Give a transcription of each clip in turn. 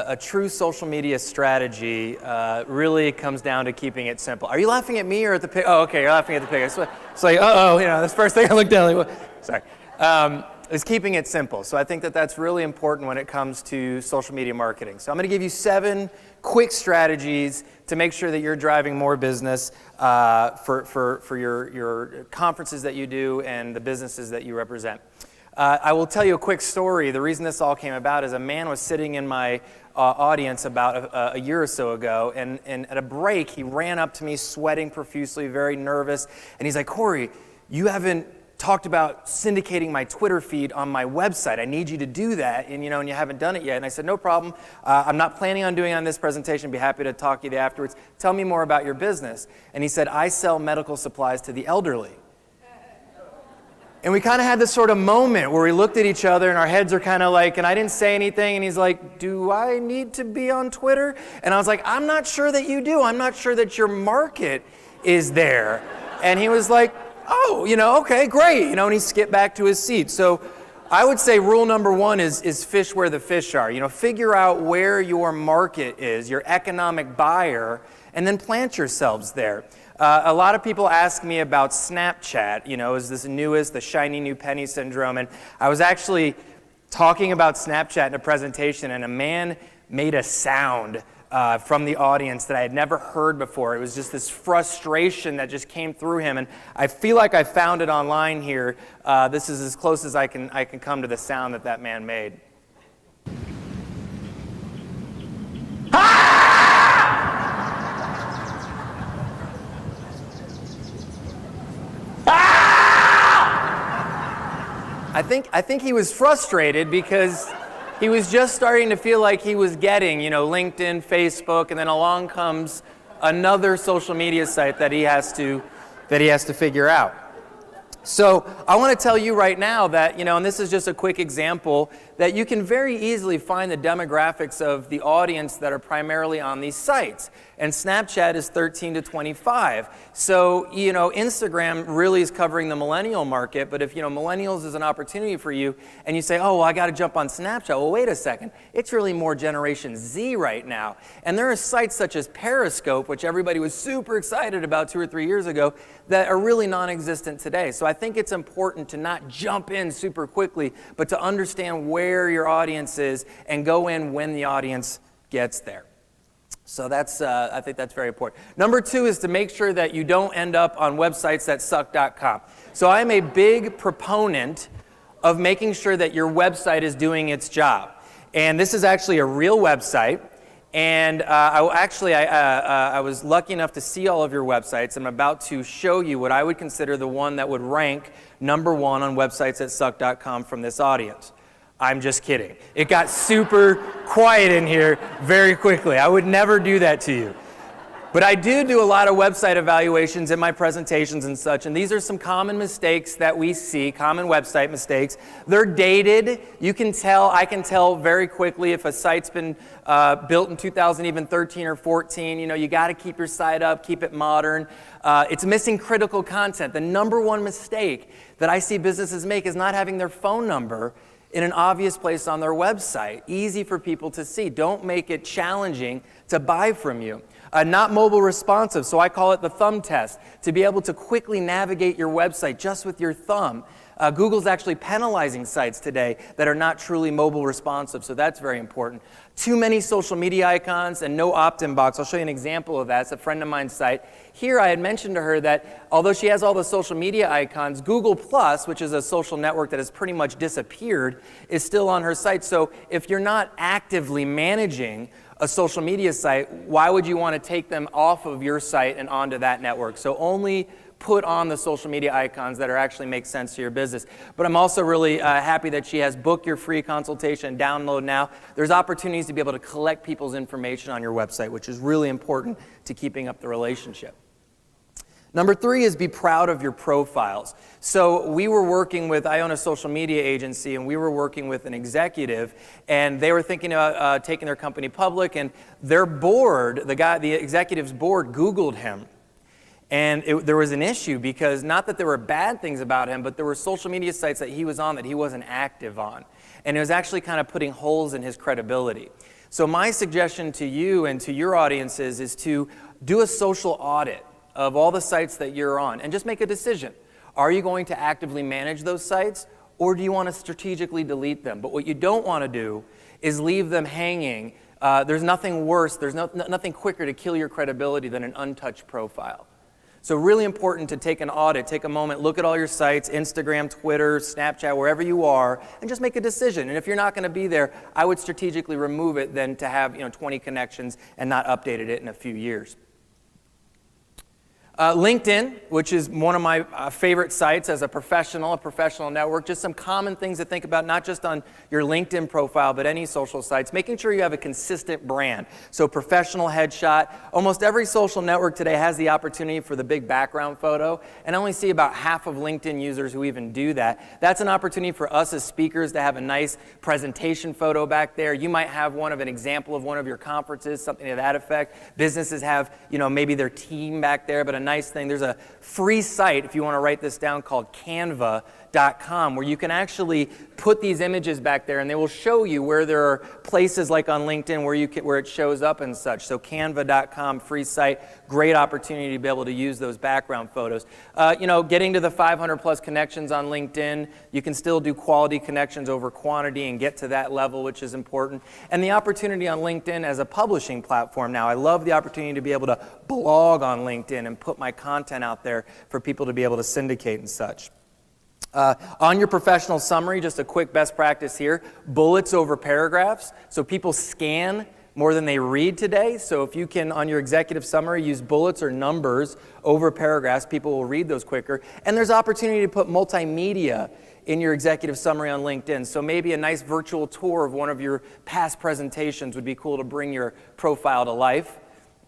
a true social media strategy really comes down to keeping it simple. Are you laughing at me or at the pig? Oh, okay, you're laughing at the pig. It's like, uh-oh, that's the first thing I looked down. Like, sorry. Is keeping it simple. So I think that that's really important when it comes to social media marketing. So I'm going to give you 7 quick strategies to make sure that you're driving more business for your conferences that you do and the businesses that you represent. I will tell you a quick story. The reason this all came about is a man was sitting in my audience about a year or so ago, and at a break, he ran up to me sweating profusely, very nervous, and he's like, Corey, you haven't talked about syndicating my Twitter feed on my website. I need you to do that, and you haven't done it yet. And I said, no problem. I'm not planning on doing it on this presentation. Be happy to talk to you afterwards. Tell me more about your business. And he said, I sell medical supplies to the elderly. And we kind of had this sort of moment where we looked at each other and our heads are kind of like, and I didn't say anything, and he's like, do I need to be on Twitter? And I was like, I'm not sure that you do. I'm not sure that your market is there. And he was like, oh, okay, great. And he skipped back to his seat. So I would say rule number 1 is fish where the fish are. Figure out where your market is, your economic buyer, and then plant yourselves there. A lot of people ask me about Snapchat, is this newest, the shiny new penny syndrome. And I was actually talking about Snapchat in a presentation, and a man made a sound from the audience that I had never heard before. It was just this frustration that just came through him, and I feel like I found it online here. This is as close as I can come to the sound that man made. I think he was frustrated because he was just starting to feel like he was getting, LinkedIn, Facebook, and then along comes another social media site that he has to figure out. So I want to tell you right now that, and this is just a quick example, that you can very easily find the demographics of the audience that are primarily on these sites. And Snapchat is 13 to 25. So, Instagram really is covering the millennial market, but if, millennials is an opportunity for you, and you say, oh, well, I got to jump on Snapchat. Well, wait a second. It's really more Generation Z right now. And there are sites such as Periscope, which everybody was super excited about 2 or 3 years ago, that are really non-existent today. So I think it's important to not jump in super quickly, but to understand where your audience is and go in when the audience gets there. So I think that's very important. Number 2 is to make sure that you don't end up on websites that suck.com. So I'm a big proponent of making sure that your website is doing its job. And this is actually a real website. And I was lucky enough to see all of your websites. I'm about to show you what I would consider the one that would rank number 1 on websites that suck.com from this audience. I'm just kidding. It got super quiet in here very quickly. I would never do that to you. But I do a lot of website evaluations in my presentations and such, and these are some common mistakes that we see, common website mistakes. They're dated. I can tell very quickly if a site's been built in 2013 or 14. You got to keep your site up, keep it modern. It's missing critical content. The number 1 mistake that I see businesses make is not having their phone number in an obvious place on their website, easy for people to see. Don't make it challenging to buy from you. Not mobile responsive, so I call it the thumb test, to be able to quickly navigate your website just with your thumb. Google's actually penalizing sites today that are not truly mobile responsive, so that's very important. Too many social media icons and no opt-in box. I'll show you an example of that. It's a friend of mine's site. Here I had mentioned to her that although she has all the social media icons, Google+, which is a social network that has pretty much disappeared, is still on her site. So if you're not actively managing a social media site, why would you want to take them off of your site and onto that network? So only put on the social media icons that actually make sense to your business. But I'm also really happy that she has book your free consultation, download now. There's opportunities to be able to collect people's information on your website, which is really important to keeping up the relationship. Number 3 is be proud of your profiles. So I own a social media agency, and we were working with an executive, and they were thinking about taking their company public, and their board, the executive's board, Googled him. And there was an issue because not that there were bad things about him, but there were social media sites that he was on that he wasn't active on. And it was actually kind of putting holes in his credibility. So my suggestion to you and to your audiences is to do a social audit of all the sites that you're on and just make a decision. Are you going to actively manage those sites, or do you want to strategically delete them? But what you don't want to do is leave them hanging. There's nothing worse, there's nothing quicker to kill your credibility than an untouched profile. So really important to take an audit, take a moment, look at all your sites, Instagram, Twitter, Snapchat, wherever you are, and just make a decision. And if you're not going to be there, I would strategically remove it than to have 20 connections and not updated it in a few years. LinkedIn, which is one of my favorite sites as a professional network, just some common things to think about, not just on your LinkedIn profile, but any social sites, making sure you have a consistent brand. So professional headshot. Almost every social network today has the opportunity for the big background photo, and I only see about half of LinkedIn users who even do that. That's an opportunity for us as speakers to have a nice presentation photo back there. You might have one of an example of one of your conferences, something to that effect. Businesses have, maybe their team back there, but a nice thing. There's a free site, if you want to write this down, called Canva.com, where you can actually put these images back there, and they will show you where there are places like on LinkedIn where it shows up and such. So Canva.com, free site, great opportunity to be able to use those background photos. Getting to the 500 plus connections on LinkedIn, you can still do quality connections over quantity and get to that level, which is important. And the opportunity on LinkedIn as a publishing platform now. I love the opportunity to be able to blog on LinkedIn and put my content out there for people to be able to syndicate and such. On your professional summary, just a quick best practice here, bullets over paragraphs. So people scan more than they read today. So if you can, on your executive summary, use bullets or numbers over paragraphs, people will read those quicker. And there's opportunity to put multimedia in your executive summary on LinkedIn. So maybe a nice virtual tour of one of your past presentations would be cool to bring your profile to life.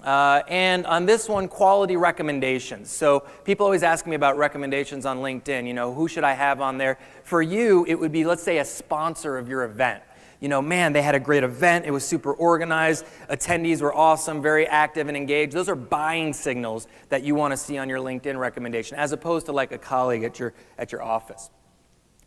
And on this one, quality recommendations. So people always ask me about recommendations on LinkedIn. Who should I have on there? For you, it would be, let's say, a sponsor of your event. Man, they had a great event. It was super organized. Attendees were awesome, very active and engaged. Those are buying signals that you want to see on your LinkedIn recommendation, as opposed to like a colleague at your office.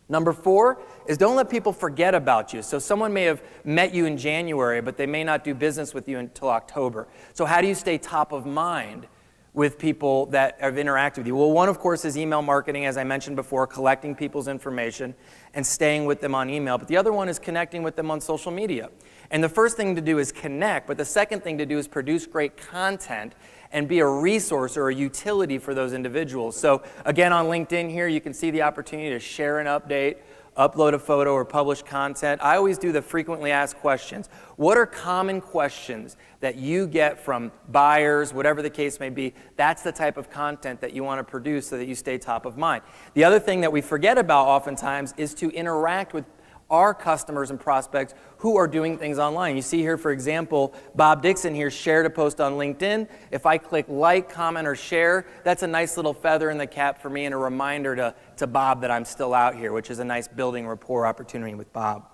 Number 4 is don't let people forget about you. So someone may have met you in January, but they may not do business with you until October. So how do you stay top of mind with people that have interacted with you? Well, one, of course, is email marketing, as I mentioned before, collecting people's information and staying with them on email. But the other one is connecting with them on social media. And the first thing to do is connect, but the second thing to do is produce great content and be a resource or a utility for those individuals. So again, on LinkedIn here, you can see the opportunity to share an update, upload a photo, or publish content. I always do the frequently asked questions. What are common questions that you get from buyers, whatever the case may be? That's the type of content that you want to produce so that you stay top of mind. The other thing that we forget about oftentimes is to interact with our customers and prospects who are doing things online. You see here, for example, Bob Dixon here shared a post on LinkedIn. If I click like, comment, or share, that's a nice little feather in the cap for me and a reminder to Bob that I'm still out here, which is a nice building rapport opportunity with Bob.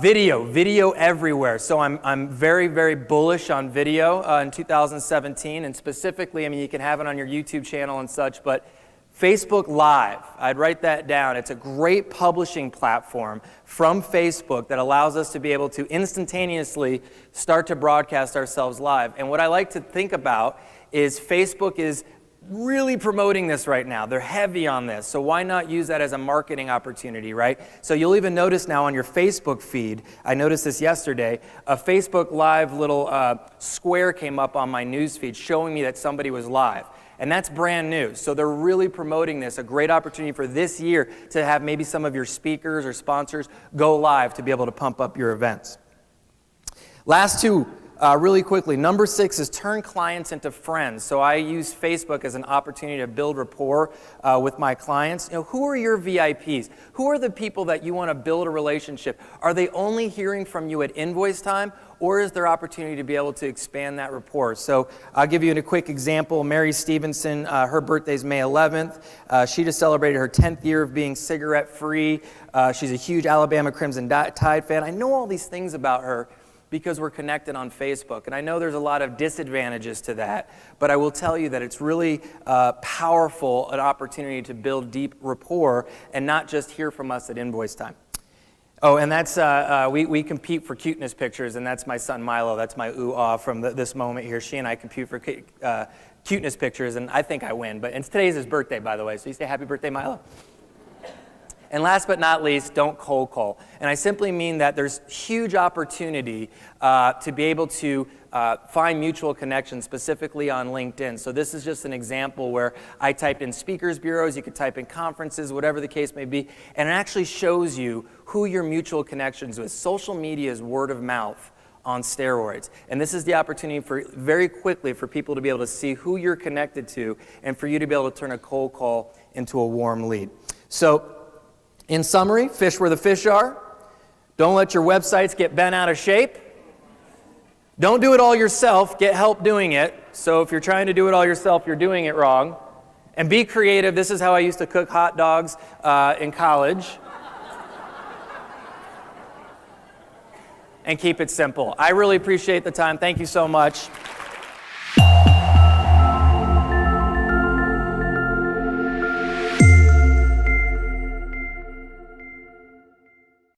Video everywhere. So I'm very, very bullish on video in 2017, and specifically, you can have it on your YouTube channel and such, but Facebook Live, I'd write that down. It's a great publishing platform from Facebook that allows us to be able to instantaneously start to broadcast ourselves live. And what I like to think about is Facebook is really promoting this right now. They're heavy on this, so why not use that as a marketing opportunity, right? So you'll even notice now on your Facebook feed, I noticed this yesterday, a Facebook Live little square came up on my news feed showing me that somebody was live. And that's brand new. So they're really promoting this, a great opportunity for this year to have maybe some of your speakers or sponsors go live to be able to pump up your events. Last two, really quickly. Number 6 is turn clients into friends. So I use Facebook as an opportunity to build rapport with my clients. Who are your VIPs? Who are the people that you want to build a relationship? Are they only hearing from you at invoice time? Or is there opportunity to be able to expand that rapport? So I'll give you a quick example. Mary Stevenson, her birthday's May 11th. She just celebrated her 10th year of being cigarette-free. She's a huge Alabama Crimson Tide fan. I know all these things about her because we're connected on Facebook. And I know there's a lot of disadvantages to that, but I will tell you that it's really powerful, an opportunity to build deep rapport and not just hear from us at invoice time. Oh, and that's, we compete for cuteness pictures, and that's my son Milo. That's my ooh-ah from this moment here. She and I compete for cuteness pictures, and I think I win. And today's his birthday, by the way, so you say happy birthday, Milo. And last but not least, don't cold call. And I simply mean that there's huge opportunity to be able to find mutual connections, specifically on LinkedIn. So this is just an example where I typed in speakers bureaus, you could type in conferences, whatever the case may be, and it actually shows you who your mutual connections with. Social media is word of mouth on steroids. And this is the opportunity for very quickly for people to be able to see who you're connected to and for you to be able to turn a cold call into a warm lead. So in summary, fish where the fish are. Don't let your websites get bent out of shape. Don't do it all yourself. Get help doing it. So if you're trying to do it all yourself, you're doing it wrong. And be creative. This is how I used to cook hot dogs in college. And keep it simple. I really appreciate the time. Thank you so much.